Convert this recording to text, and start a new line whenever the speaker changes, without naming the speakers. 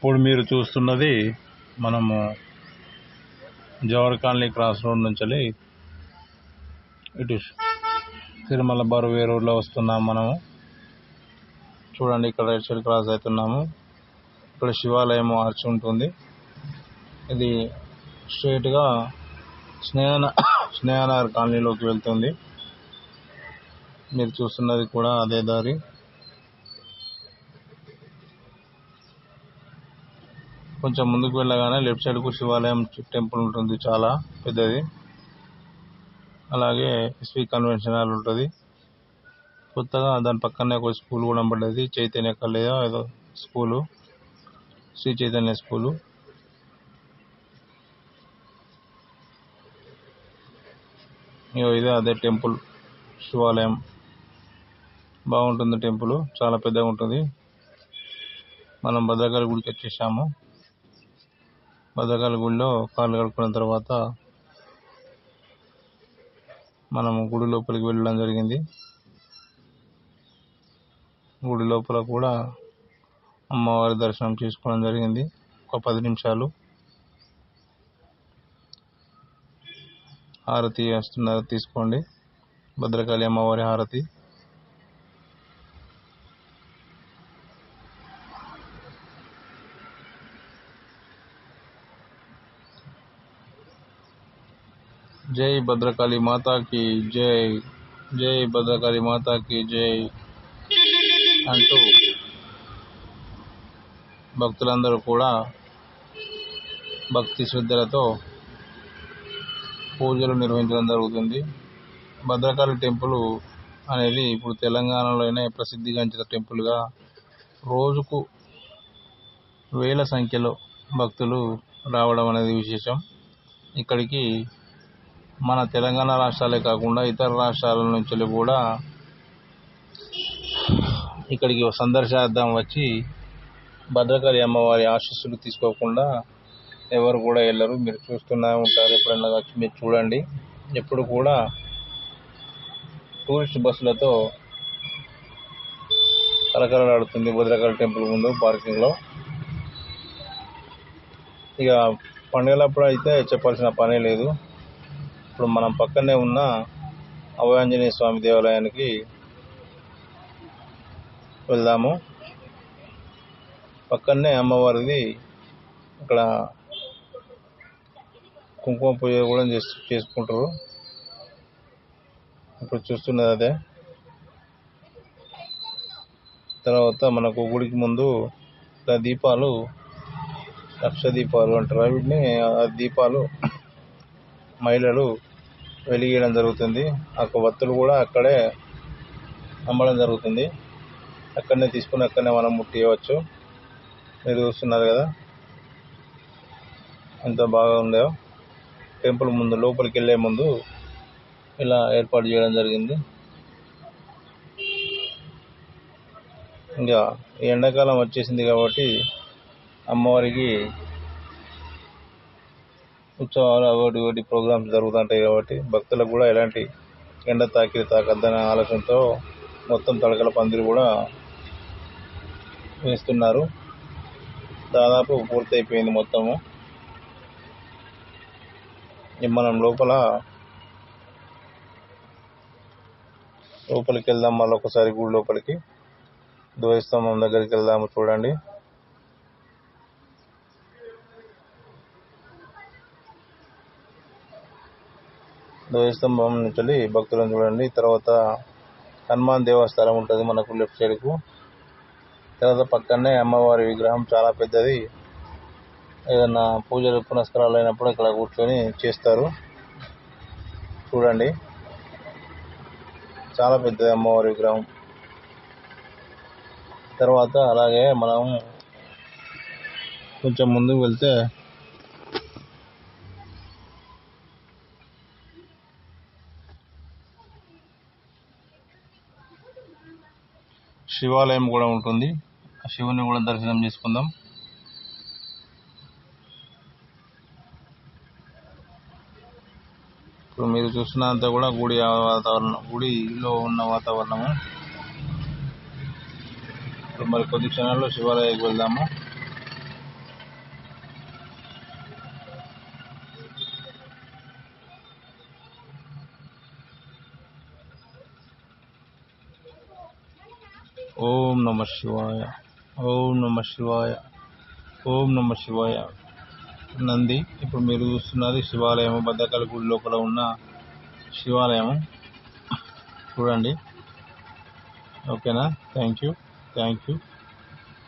ఇప్పుడు మీరు చూస్తున్నది మనము జవహర్ కాలనీ క్రాస్ రోడ్ నుంచి ఇటు తిరుమల బరువే రోడ్లో వస్తున్నాము. మనము చూడండి, ఇక్కడ రైట్ సైడ్ క్రాస్ అవుతున్నాము. ఇక్కడ శివాలయం ఆర్చ్ ఉంటుంది. ఇది స్ట్రైట్గా స్నేహనగర్ కాలనీలోకి వెళ్తుంది. మీరు చూస్తున్నది కూడా అదే దారి. కొంచెం ముందుకు వెళ్ళగానే లెఫ్ట్ సైడ్కు శివాలయం టెంపుల్ ఉంటుంది, చాలా పెద్దది. అలాగే ఎస్వి కన్వెన్షన్ హాల్ ఉంటుంది. కొత్తగా దాని పక్కనే ఒక స్కూల్ కూడా పడ్డది, చైతన్య కళ్యాణ ఏదో స్కూలు, శ్రీ చైతన్య స్కూలు. ఇదే అదే టెంపుల్, శివాలయం. బాగుంటుంది టెంపుల్, చాలా పెద్దగా ఉంటుంది. మనం భద్రకాళి గుడికి వచ్చేసాము. భద్రకాళి గుడిలో కాళ్ళు కడుక్కున్న తర్వాత మనము గుడి లోపలికి వెళ్ళడం జరిగింది. గుడి లోపల కూడా అమ్మవారి దర్శనం చేసుకోవడం జరిగింది. ఒక 10 నిమిషాలు హారతి వస్తున్నారు, తీసుకోండి. భద్రకాళి అమ్మవారి హారతి. జై భద్రకాళి మాతాకి జై, జై భద్రకాళి మాతాకి జై అంటూ భక్తులందరూ కూడా భక్తి శ్రద్ధలతో పూజలు నిర్వహించడం జరుగుతుంది. భద్రకాళి టెంపుల్ అనేది ఇప్పుడు తెలంగాణలోనే ప్రసిద్ధిగాంచిన టెంపుల్గా రోజుకు వేల సంఖ్యలో భక్తులు రావడం అనేది విశేషం. ఇక్కడికి మన తెలంగాణ రాష్ట్రాలే కాకుండా ఇతర రాష్ట్రాల నుంచి కూడా ఇక్కడికి సందర్శనార్థం వచ్చి భద్రకాళి అమ్మవారి ఆశీస్సులు తీసుకోకుండా ఎవరు కూడా వెళ్ళరు. మీరు చూస్తూనే ఉంటారు, ఎప్పుడన్నా వచ్చి మీరు చూడండి. ఎప్పుడు కూడా టూరిస్ట్ బస్సులతో కలకలలాడుతుంది భద్రకాళి టెంపుల్ ముందు పార్కింగ్లో. ఇక పండుగలప్పుడు అయితే చెప్పాల్సిన పనే లేదు. ఇప్పుడు మనం పక్కనే ఉన్న అభయాంజనేయ స్వామి దేవాలయానికి వెళ్దాము. పక్కనే అమ్మవారిది ఇక్కడ కుంకుమ పూజ కూడా చేసుకుంటారు. ఇప్పుడు చూస్తున్నది అదే. తర్వాత మనకు గుడికి ముందు దీపాలు, లక్ష దీపాలు అంటారు వీటిని, ఆ దీపాలు మహిళలు వెలిగేయడం జరుగుతుంది. ఆ వత్తులు కూడా అక్కడే అమ్మడం జరుగుతుంది. అక్కడనే తీసుకుని అక్కడనే మనం ముట్టియవచ్చు. మీరు చూస్తున్నారు కదా ఎంత బాగా ఉందో. టెంపుల్ ముందు లోపలికి వెళ్ళే ముందు ఇలా ఏర్పాటు చేయడం జరిగింది. ఇంకా ఎండాకాలం వచ్చేసింది కాబట్టి అమ్మవారికి ఉత్సవాలు ఒకటి ప్రోగ్రామ్స్ జరుగుతుంటాయి కాబట్టి భక్తులకు కూడా ఎలాంటి ఎండ తాకద్దనే ఆలోచనతో మొత్తం తడకల పందిరి కూడా వేస్తున్నారు. దాదాపు పూర్తయిపోయింది మొత్తము. మనం లోపలికి వెళ్దాం. మళ్ళీ ఒకసారి గుడి లోపలికి ధ్వజస్తంభం దగ్గరికి వెళ్దాము. చూడండి, ధ్వజస్తంభం నుంచి భక్తులను చూడండి. తర్వాత హనుమాన్ దేవస్థానం ఉంటుంది మనకు లెఫ్ట్ సైడ్కు. తర్వాత పక్కనే అమ్మవారి విగ్రహం చాలా పెద్దది. ఏదన్నా పూజలు పునస్కారాలు అయినప్పుడు ఇక్కడ కూర్చొని చేస్తారు. చూడండి, చాలా పెద్దది అమ్మవారి విగ్రహం. తర్వాత అలాగే మనం కొంచెం ముందుకు వెళ్తే శివాలయం కూడా ఉంటుంది. ఆ శివుని కూడా దర్శనం చేసుకుందాం. ఇప్పుడు మీరు చూస్తున్నంత కూడా గుడిలో ఉన్న వాతావరణము. ఇప్పుడు మరి కొద్ది క్షణాల్లో శివాలయానికి వెళ్దాము. ఓం నమ శివాయ. ఓం నమ శివాయ. ఓం నమ శివాయ. నంది ఇప్పుడు మీరు చూస్తున్నది శివాలయం, భద్రకాళి గుడి లోపల ఉన్న శివాలయం చూడండి. ఓకేనా? Thank you.